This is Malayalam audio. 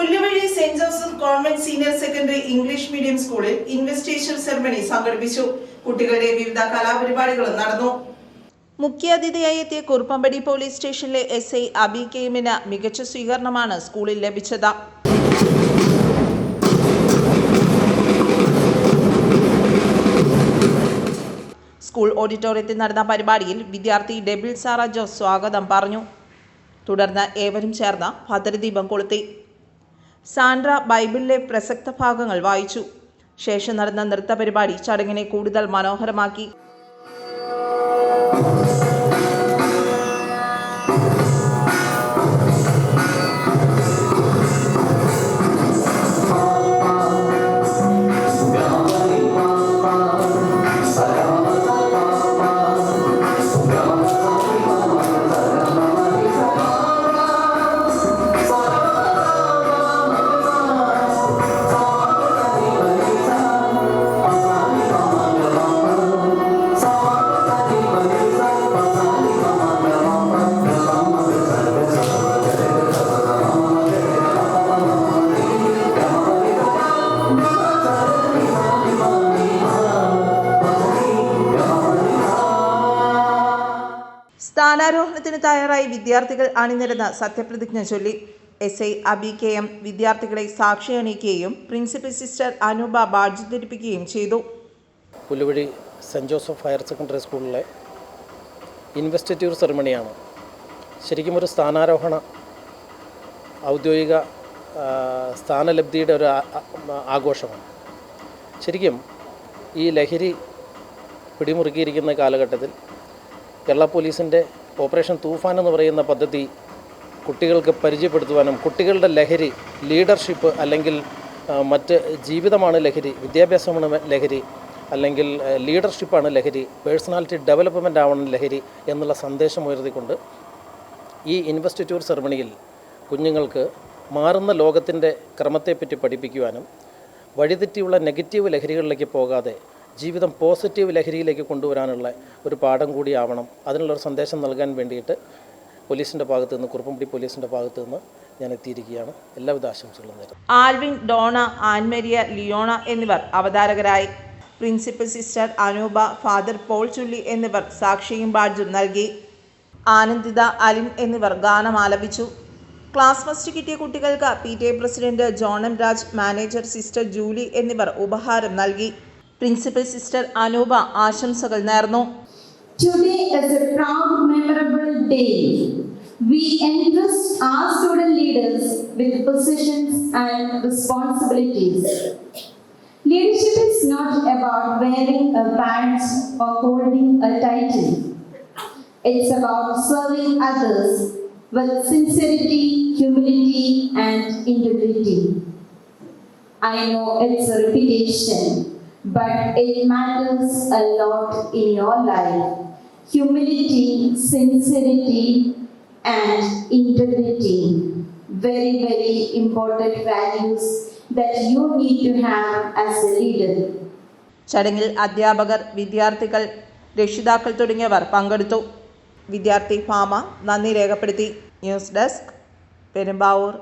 Pulluvazhi saint Joseph government senior secondary English medium സ്കൂളിൽ ഇൻവെസ്റ്റിഗേഷൻ സെറമണി സംഘടിപ്പിച്ചു. കുട്ടികളുടെ വിവിധ കലാപരിപാടികളും നടന്നു. മുഖ്യാതിഥിയായി എത്തിയ കുറുപ്പമ്പടി പോലീസ് സ്റ്റേഷനിലെ SI അബി കെമിന് മികച്ച സ്വീകരണമാണ് സ്കൂളിൽ ലഭിച്ചത്. സ്കൂൾ ഓഡിറ്റോറിയത്തിൽ നടന്ന പരിപാടിയിൽ വിദ്യാർത്ഥി ഡെബിൾ സാറ ജോസ് സ്വാഗതം പറഞ്ഞു. തുടർന്ന് ഏവരും ചേർന്ന് ഭദ്രദീപം കൊളുത്തി. സാൻഡ്ര ബൈബിളിലെ പ്രസക്ത ഭാഗങ്ങൾ വായിച്ചു. ശേഷം നടന്ന നൃത്ത പരിപാടി ചടങ്ങിനെ കൂടുതൽ മനോഹരമാക്കി. സ്ഥാനാരോഹണത്തിന് തയ്യാറായി വിദ്യാർത്ഥികൾ അണിനിരന്ന് സത്യപ്രതിജ്ഞ ചൊല്ലി. SI അബി KM വിദ്യാർത്ഥികളെ സാക്ഷി അണിയിക്കുകയും പ്രിൻസിപ്പൽ സിസ്റ്റർ അനൂപ ബാഡ്ജ് ധരിപ്പിക്കുകയും ചെയ്തു. Pulluvazhi saint Joseph higher secondary സ്കൂളിലെ ഇൻവെസ്റ്റിറ്റ്യൂർ സെറിമണിയാണ്. ശരിക്കും ഒരു സ്ഥാനാരോഹണ ഔദ്യോഗിക സ്ഥാനലബ്ധിയുടെ ഒരു ആഘോഷമാണ്. ശരിക്കും ഈ ലഹരി പിടിമുറുക്കിയിരിക്കുന്ന കാലഘട്ടത്തിൽ കേരള പോലീസിൻ്റെ ഓപ്പറേഷൻ തൂഫാൻ എന്ന് പറയുന്ന പദ്ധതി കുട്ടികൾക്ക് പരിചയപ്പെടുത്തുവാനും കുട്ടികളുടെ ലഹരി ലീഡർഷിപ്പ് അല്ലെങ്കിൽ മറ്റ് ജീവിതമാണ് ലഹരി, വിദ്യാഭ്യാസമാണ് ലഹരി, അല്ലെങ്കിൽ ലീഡർഷിപ്പാണ് ലഹരി, പേഴ്സണാലിറ്റി ഡെവലപ്മെൻ്റ് ആവണം ലഹരി എന്നുള്ള സന്ദേശം ഉയർത്തിക്കൊണ്ട് ഈ ഇൻവെസ്റ്റിറ്റ്യൂർ സെറമണിയിൽ കുഞ്ഞുങ്ങൾക്ക് മാറുന്ന ലോകത്തിൻ്റെ ക്രമത്തെപ്പറ്റി പഠിപ്പിക്കുവാനും വഴിതെറ്റിയുള്ള നെഗറ്റീവ് ലഹരികളിലേക്ക് പോകാതെ ജീവിതം പോസിറ്റീവ് ലഹരിയിലേക്ക് കൊണ്ടുവരാനുള്ള ഒരു പാഠം കൂടിയാവണം. അതിനുള്ളൊരു സന്ദേശം നൽകാൻ വേണ്ടിയിട്ട് പോലീസിൻ്റെ ഭാഗത്തു നിന്ന്, കുറുപ്പമ്പടി പോലീസിൻ്റെ ഭാഗത്തു നിന്ന് ഞാൻ എത്തിയിരിക്കുകയാണ്. എല്ലാവിധ ആശംസകളും നേരുന്നു. ആൽവിൻ, ഡോണ, ആൻമരിയ, ലിയോണ എന്നിവർ അവതാരകരായി. Principal sister Anupa, father Paul Chulli എന്നിവർ സാക്ഷിയും ബാഡ്ജും നൽകി. ആനന്ദിത, അലിൻ എന്നിവർ ഗാനം ആലപിച്ചു. ക്ലാസ് ഫസ്റ്റ് കിട്ടിയ കുട്ടികൾക്ക് PTA president John M. Raj, manager sister Julie എന്നിവർ ഉപഹാരം നൽകി. പ്രിൻസിപ്പൽ സിസ്റ്റർ അനൂപ ആശംസകൾ നേർന്നു. Today is a proud memorable day. We entrust our student leaders with positions and responsibilities. Leadership is not about wearing a badge or holding a title. It's about serving others with sincerity, humility, and integrity. I know it's a repetition, but it matters a lot in your life. Humility, sincerity, and integrity. Very, very important values that you need to have as a leader. ചടങ്ങിൽ അധ്യാപകർ, വിദ്യാർത്ഥികൾ, രക്ഷിതാക്കൾ തുടങ്ങിയവർ പങ്കെടുത്തു. വിദ്യാർത്ഥി ഭാമ നന്ദി രേഖപ്പെടുത്തി. News desk, Perumbavoor.